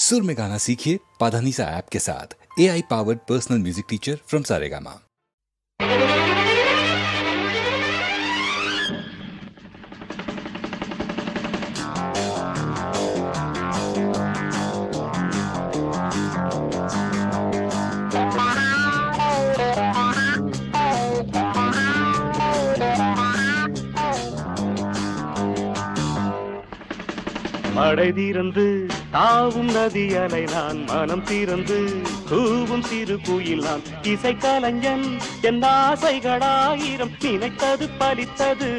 सुर में गाना सीखिए पाधानीसा ऐप के साथ। AI powered personal music teacher from Saregama. மழை தீர்ந்து தாவும் நதி அலை நான் மனம் தீர்ந்து கூவும் சிறு குயில் நான் இசை கலைஞன் என் ஆசைகளாயிரம் நினைத்தது பலித்தது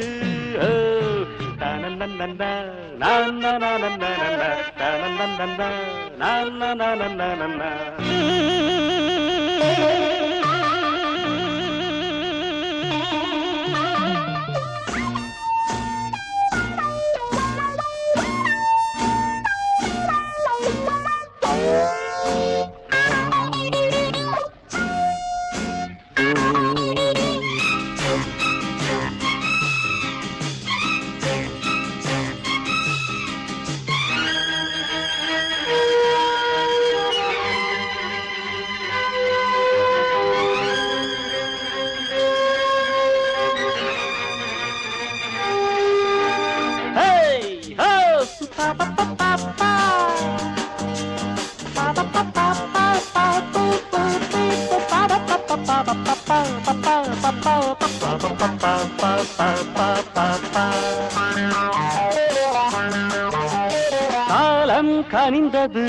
காலம் கனிந்தது,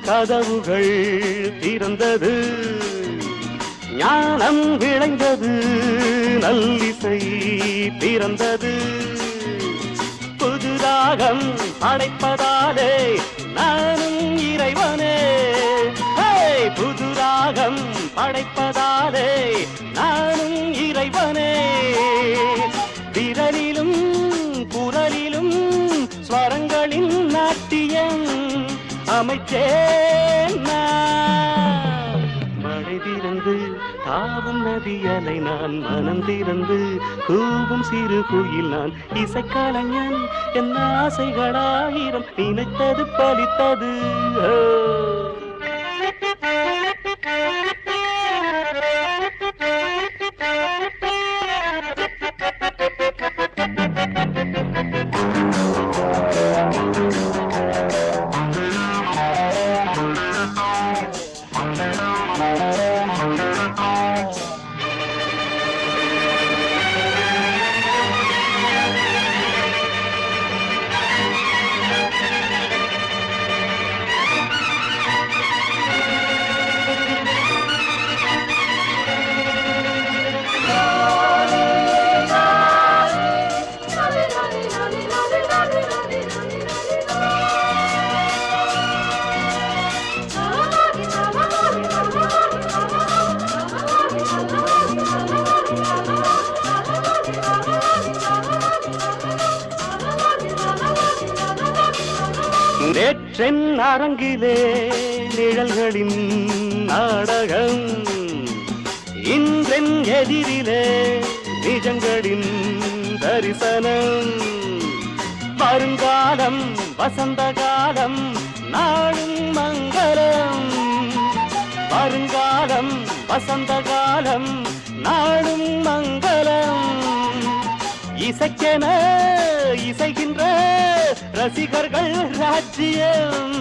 கதவுகள் திறந்தது, ஞானம் விளைந்தது, நல்லிசை பிறந்தது. புதுராகம் படைப்பதாலே நானும் இறைவனே, புதுராகம் படைப்பதாலே நானும் இறைவனே. விரலிலும் குரலிலும் ஸ்வரங்களின் நாட்டியம் அமைச்சேன். மழை திறந்து தாவும் நதி அலை நான் மனம் திறந்து கூவும் சிறு குயில் நான் இசைக்கலைஞன் என் ஆசைகளாயிரம் நினைத்தது பலித்தது. நேற்றென் அரங்கிலே நிழல்களின் நாடகம், இன்றென் எதிரிலே நிஜங்களின் தரிசனம். வருங்காலம் வசந்த காலம் நாளும் மங்களம், வருங்காலம் வசந்த காலம் நாளும் மங்களம். இசைக்கென இசைகின்ற ரசிகர்கள் ராஜ்யம்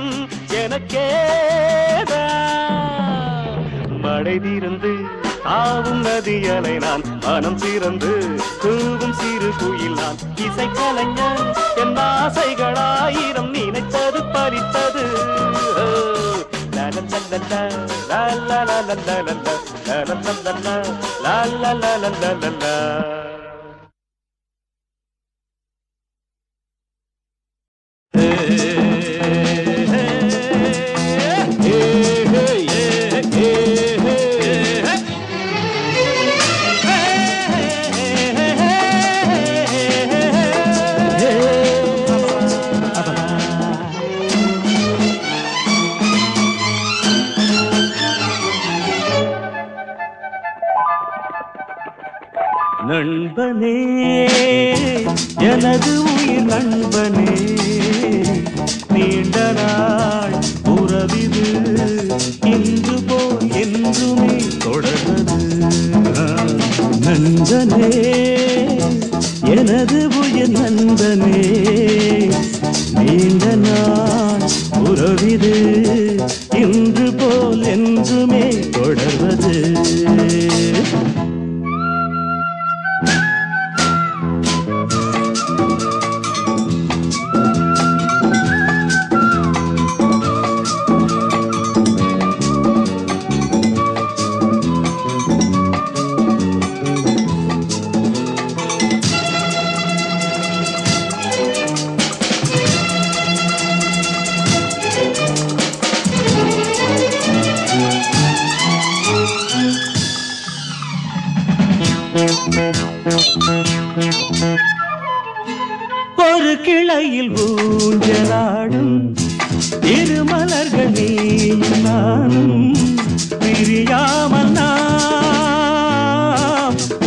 எனக்கேதான். மழை தீர்ந்து தாவும் நதி அலை நான் மனம் திறந்து கூவும் சிறு குயில் நான் இசைக்கலைஞன் என் ஆசைகளாயிரம் நினைத்தது பலித்தது. நண்பனே, எனது உயிர் நண்பனே, நீண்ட நாள் உறவு உறவிது இன்று போல் என்றுமே தொடர்வது. ஒரு கிளையில் ஊஞ்சலாடும் இருமலர்கள் நீயும் நானும் பிரியாமல் நாம்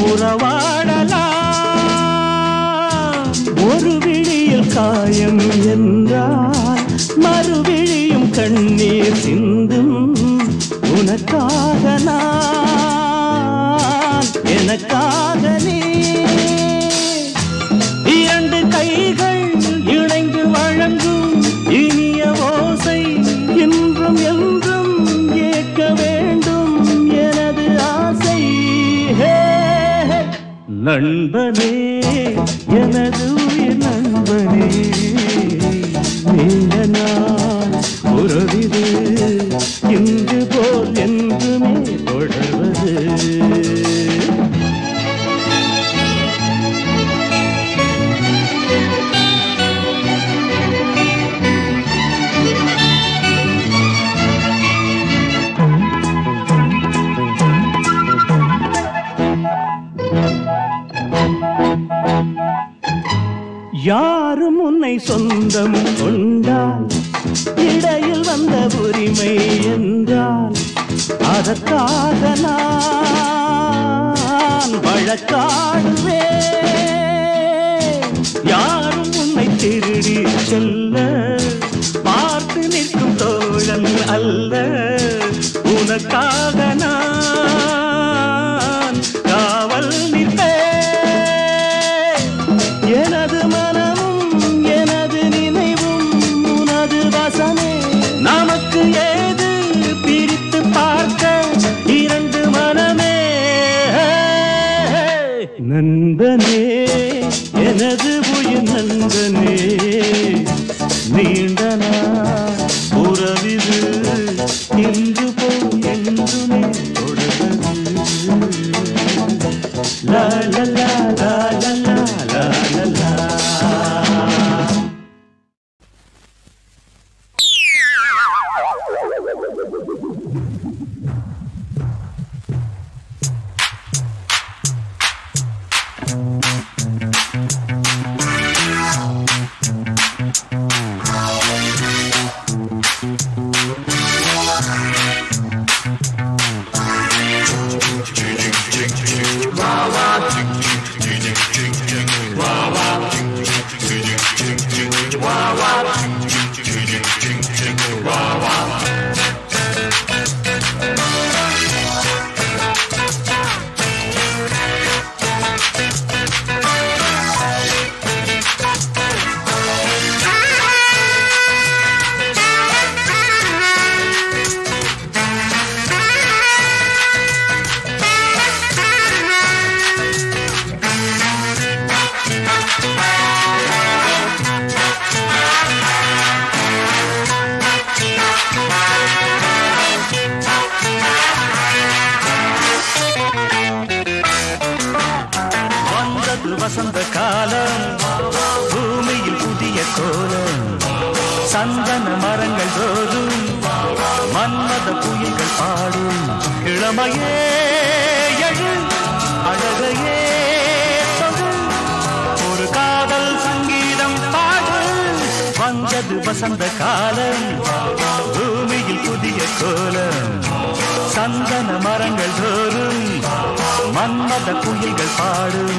உறவாடலாம். ஒரு விழியில் காயம் என்றால் மறுவிழியும் கண்ணீர் சிந்தும். உனக்காக நான் எனக்காக நீ இரண்டு கைகள் இணைந்து வழங்கும் இனிய ஓசை இன்றும் என்றும் ஏற்க வேண்டும் எனது ஆசை. நண்பனே எனது உயிர் நண்பனே நீண்ட நாள் உறவிது இன்று போல் என்றுமே தொடர்வது. யாரும் உன்னை சொந்தம் கொண்டால் இடையில் வந்த உரிமை என்றால் அதற்காக நான் வழக்காடுவேன். யாரும் உன்னை திருடி செல்ல பார்த்து நிற்கும் தோழன் அல்ல. உனக்காக நான் காவல் நிற்பேன். எனது மனமும் எனது நினைவும் உனது வசமே. நமக்கு ஏது பிரித்து பார்க்க இரண்டு மனமே. நண்பனே எனது உயிர் நண்பனே நீண்ட நாள் உறவிது இன்று போல் என்றுமே தொடர்வது. லா லா லா லா லா லா லா லா. வசந்த காலம் பூமியில் புதிய கோலம். சந்தன மரங்கள் தோறும் மன்மத புயல்கள் பாடும். இளமையே எழு அழகையே தொடு ஒரு காதல் சங்கீதம் பாடு. வந்தது வசந்த காலம் பூமியில் புதிய கோலம். சந்தன மரங்கள் தோறும் மன்மத புயல்கள் பாடும்.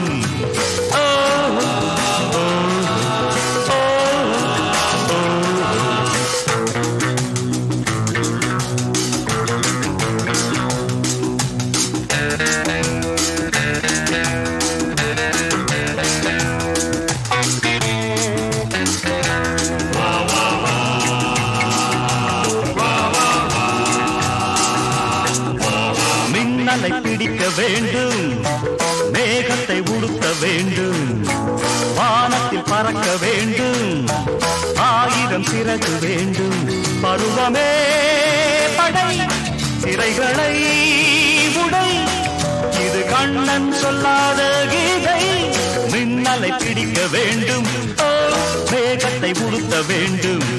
மின்னலை பிடிக்க வேண்டும், மேகத்தை உடுத்த வேண்டும், வானத்தில் பறக்க வேண்டும், 1000 சிறகு வேண்டும். பருவமே படை, சிறைகளை உடை, இது கண்ணன் சொல்லாத கீதை. மின்னலை பிடிக்க வேண்டும், மேகத்தை உடுத்த வேண்டும்,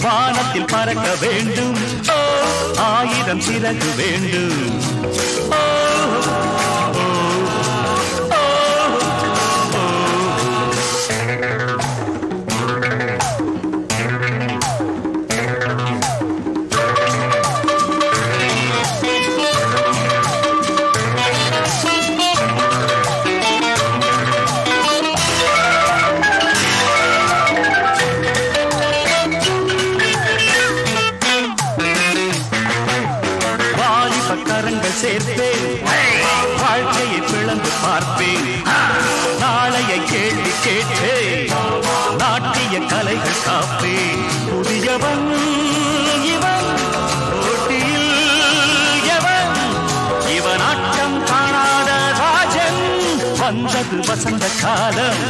வானத்தில் பறக்க வேண்டும், 1000 சிறகு வேண்டும். சேர்ப்பேன், வாழ்க்கையை பிளந்து பார்ப்பேன், நாளையை கேள்வி கேட்பேன், நாட்டிய கலைகள் காப்பேன். புதியவன் இவன், போட்டியில் எவன், இவன் ஆட்டம் காணாத ராஜன். வந்தது வசந்த காலம்,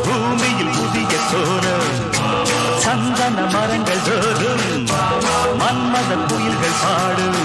பூமியில் புதிய சோரம், சந்தன மரங்கள் தோறும் மன்மத புயல்கள் பாடும்.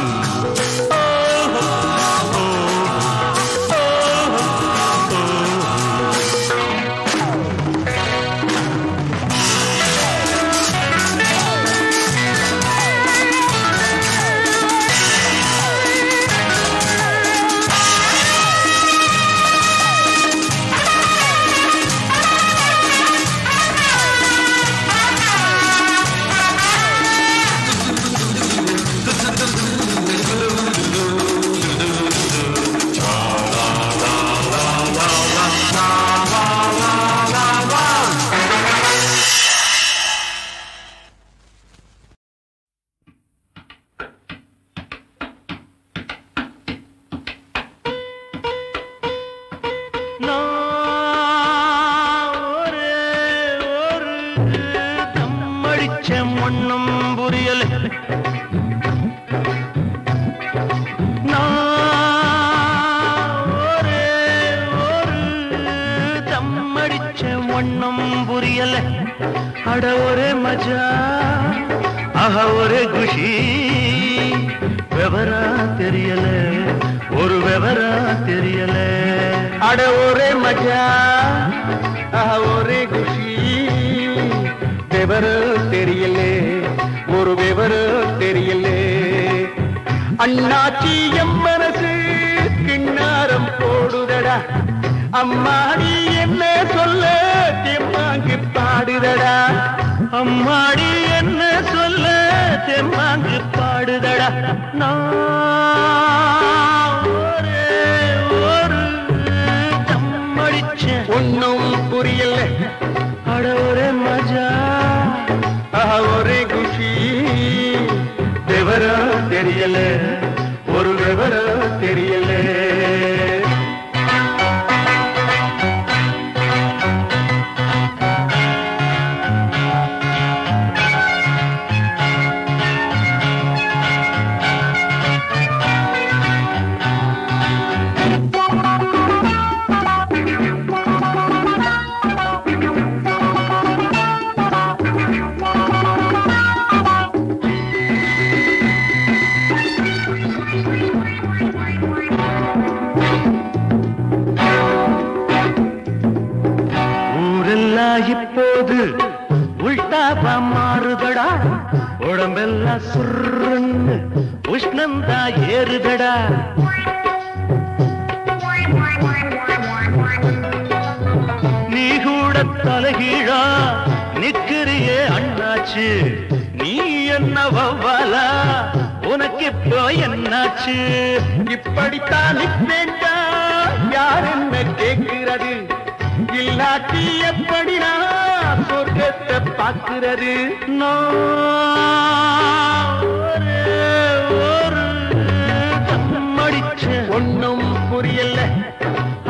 ஒண்ணும் புரியல, தம்மடிச்ச ஒண்ணும் புரியல. அட ஒரே மஜா, ஆஹ ஒரே குஷி, விவரா தெரியல, ஒரு விவரா தெரியல. அட ஒரே மஜா, ஆஹ ஒரே குஷி, விவரம் தெரியலே, ஒரு விவரம் தெரியலே. அண்ணாச்சி எம் மனசு கிண்ணாரம் போடுதடா, அம்மாடி என்ன சொல்ல தெம்மாங்கு பாடுதடா, அம்மாடி என்ன சொல்ல தெம்மாங்கு பாடுதடா. நான் ஒரு தம்மடிச்ச ஒன்னும் புரியல. அட ஒரே மஜா, ஒரே குஷி, விவரம் தெரியல, ஒரு விவரம் தெரியல. இப்போது உள்டாவா மாறுதடா, உடம்பெல்லாம் சுருன்னு உஷ்ணந்தா ஏறுதடா. நீ கூட தலைகீழா நிக்கிறியே அண்ணாச்சு, நீ என்ன வவ்வாலா, உனக்கு இப்போ என்னாச்சு? இப்படித்தான் நிப்பேண்டா, யார் என்ன கேட்கிறது, இல்லாட்டி எப்படி நான் சொர்க்கத்தை பார்க்கிறது? ஒரு தம்மடிச்ச ஒன்னும் புரியல.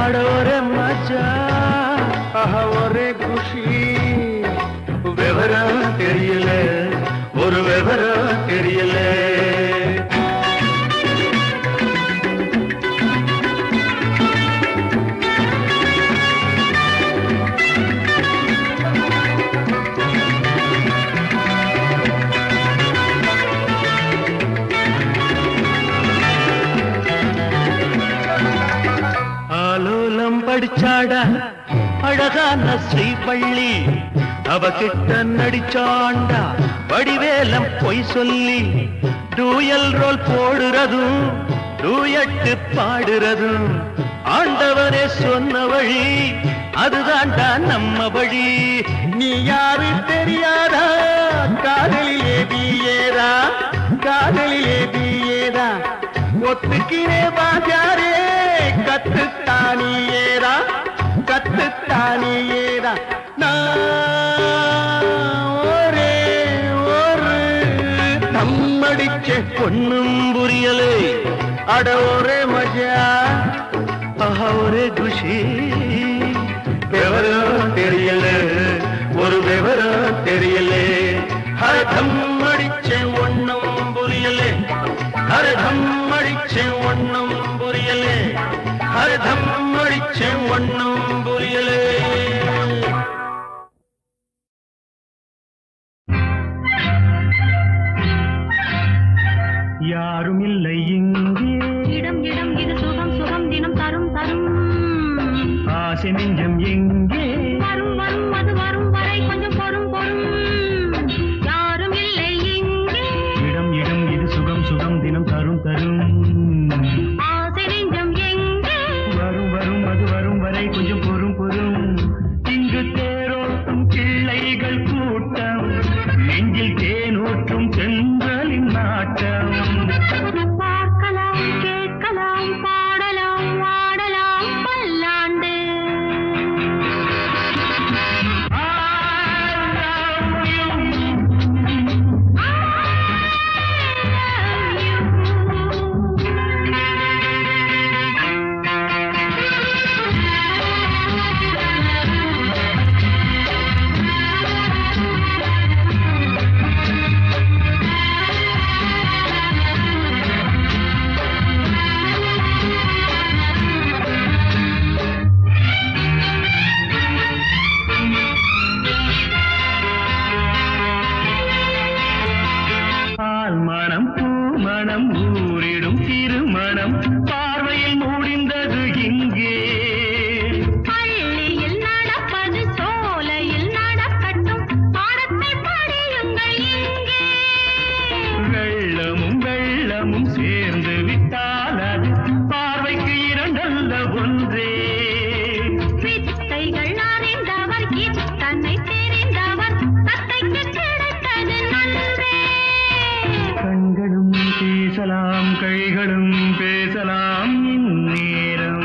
அட ஒரே மஜா, ஒரே குஷி, விவரம் தெரியல, ஒரு விவரம் தெரியல. படிச்சாடா அழகான ஸ்ரீபள்ளி, அவகிட்ட நடிச்சாண்டா வடிவேலம் பொய் சொல்லி. டூயல் ரோல் போடுறதும் டூயட்டு பாடுறதும் ஆண்டவரே சொன்ன வழி, அதுதான்டா நம்ம வழி. நீ யாரு தெரியாதா, காதலிலே பிஏதா, காதலிலே பிஏதா, ஒத்துக்கிறே வாஜாரே, கத்துத்தானியேதா, கத்துத்தானியேதா. நான் ஒரே ஒரு நம்மடிச்ச பொண்ணும் புரியலே, அட ஒரே மஜா, ஆஹா ஒரே குஷி. விவரம் தெரியல, ஒரு விவரம் தெரியல, ஹரதம் அடிச்ச ஒண்ணும் புரியலே, ஹரதம் அடிச்ச ஒண்ணும் புரியலே, ஹரதம் அடிச்ச ஒண்ணும் புரியலே. யாரும் இல்லை இங்கே, இடம் இடம் இது சுகம் சுகம் தினம் தரும் தரும். ஆசை நெஞ்சம் எங்கே, வரும் வரும் அது வரும் வரை கொஞ்சம் பொறும் பொறும். யாரும் இல்லை இங்கே, இடம் இடம் இது சுகம் சுகம் தினம் தரும் தரும். ஆசை நெஞ்சம் எங்கே, வரும் வரும் அது வரும் வரை கொஞ்சம் பொறும் பொறும். இங்கு தேரோட்டும் கிள்ளைகள் கூட்டம், நெஞ்சில் தேனூற்றும் சென்றலின் நாட்டம். பார்க்கலாம் கேட்கலாம் பாடலாம் ஆடலாம் பல்லாண்டு. மனம் பூமணம் ஊரிடும் திருமணம் பார்வையில் முடிந்தது இங்கே. பள்ளியில் நடப்பது சோலையில் நடக்கட்டும், பாடத்தை படியுங்கள் இங்கே. வெள்ளமும் வெள்ளமும் சேர்ந்து விட்டால் அது பார்வைக்கு இரண்டல்ல ஒன்றே. வித்தைகள் அறிந்தவர் இத்தனை தெரிந்தவர், தத்தைக்கு கிடைத்தது நன்றே. கண்களும் பேசலாம் கைகளும் பேசலாம் இந்நேரம்.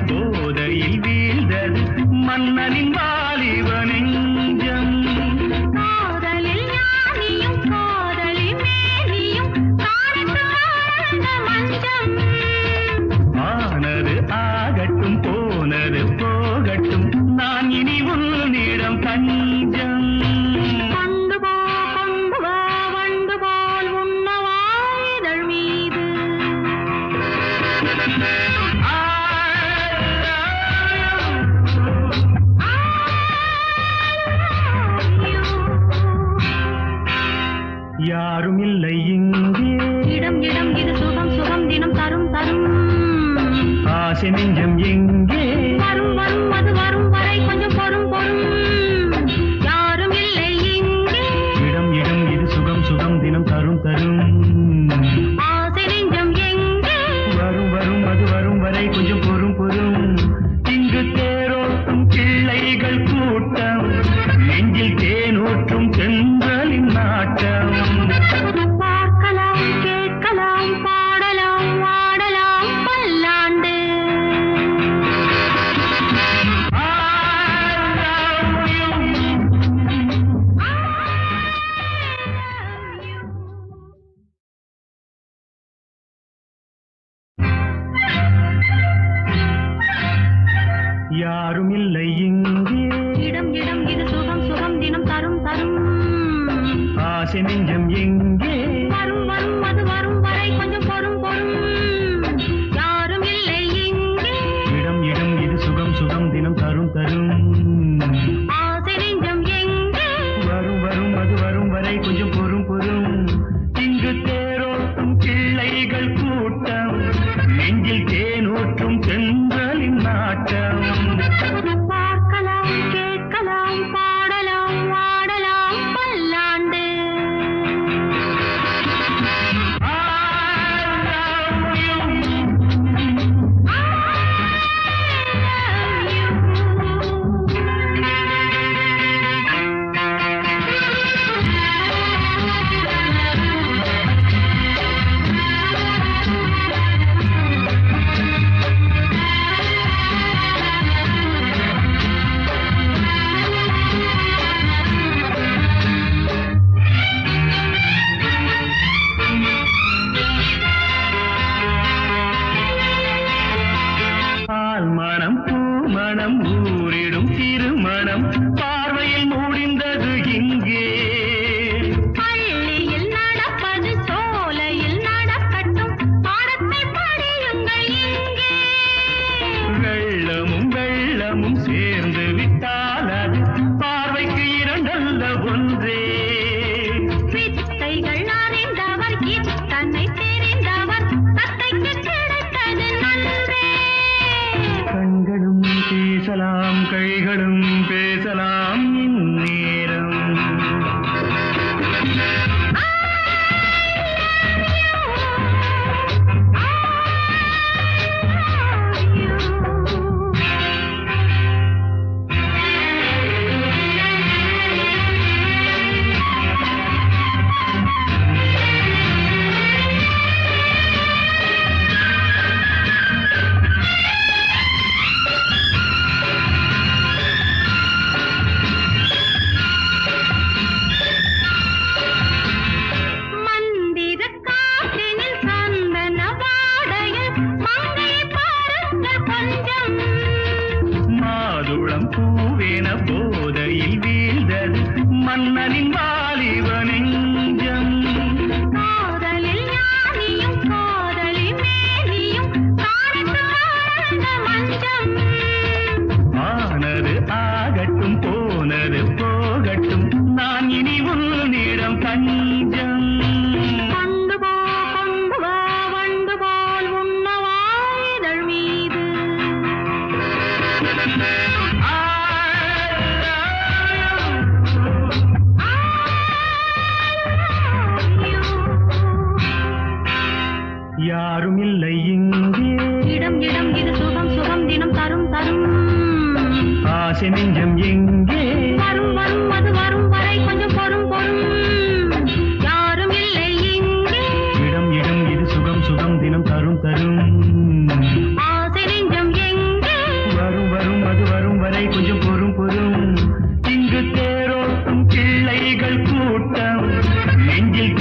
போதையில் வீழ்ந்தது மன்னனின் வாலிப நெஞ்சம். காதலில் ஞானியும் காதலி மேனியும் காணித்து வாழ்ந்த மஞ்சம். ஆனது ஆகட்டும் போனது போகட்டும், நான் இனி உன்னிடம் தஞ்சம். கொண்டு போ கொண்டு வா வண்டு போல் உண்ணவா இதழ் மீது. யாரும் இல்லை இங்கே, இடம் இடம் இது சுகம் சுகம் தினம் தரும் தரும். ஆசை நெஞ்சம் எங்கே, வரும் வரும் அது வரும் வரை கொஞ்சம் பொறும் பொறும். யாரும் இல்லை இங்கே, இடம் இடம் இது சுகம் சுகம் தினம் தரும் தரும். ஆசை நெஞ்சம் எங்கே, வரும் வரும் அது வரும் வரை கொஞ்சம் பொறும் பொறும். இங்கு தேரோட்டும் கிள்ளைகள் கூட்டம், நெஞ்சில் தேனூற்றும் சென்றலின் நாட்டம். பார்க்கலாம் கேட்கலாம் பாடலாம் ஆடலாம் பல்லாண்டு. I யாரும் இல்லை இங்கே. இடம் இடம் இது சுகம் சுகம் தினம் தரும் தரும். ஆசை நெஞ்சம் எங்கே. வரும் வரும் அது வரும் வரை கொஞ்சம் பொறும் பொறும். யாரும் இல்லை இங்கே. இடம் இடம் இது சுகம் சுகம் தினம் தரும் தரும். ஆசை நெஞ்சம் எங்கே. வரும் வரும் அது வரும் வரை கொஞ்சம் பொறும் பொறும். இங்கு தேரோட்டும் கிள்ளைகள் கூட்டம், நெஞ்சில் தேனூற்றும் தென்றலின் நாட்டம். பார்க்கலாம் கேட்கலாம் பாடலாம் ஆடலாம் பல்லாண்டு. மனம் பூமணம் ஊரிடும் திருமணம் பார்வையில் முடிந்தது இங்கே. பள்ளியில் நடப்பது சோலையில் நடக்கட்டும், பாடத்தை படியுங்கள் இங்கே. வெள்ளமும் வெள்ளமும் சேர்ந்து விட்டால் அது பார்வைக்கு இரண்டல்ல ஒன்றே. வித்தைகள் அறிந்தவர் இத்தனை தெரிந்தவர், தத்தைக்கு கிடைத்தது நன்றே. கண்களும் பேசலாம் கைகளும் பேசலாம் இந்நேரம். மாதுளம் பூவேன போதையில் வீழ்ந்தது மன்னனின் வாலிப நெஞ்சம். காதலில் ஞானியும் காதலி மேனியும் காணித்து வாழ்ந்த மஞ்சம். ஆனது ஆகட்டும் போனது போகட்டும், நான் இனி உன்னிடம் தஞ்சம். கொண்டு வா வண்டு போல் உண்ணவா இதழ் மீது. யாரும் இல்லை இங்கே. இடம் இடம் இது சுகம் சுகம் தினம் தரும் தரும். ஆசை நெஞ்சம் எங்கே. வரும் வரும் அது வரும் வரை கொஞ்சம் பொறும் பொறும். யாரும் இல்லை இங்கே. இடம் இடம் இது சுகம் சுகம் தினம் தரும் தரும். ஆசை நெஞ்சம் எங்கே. வரும் வரும் அது வரும் வரை கொஞ்சம் பொறும் பொறும். இங்கு தேரோட்டும் கிள்ளைகள் கூட்டம், நெஞ்சில்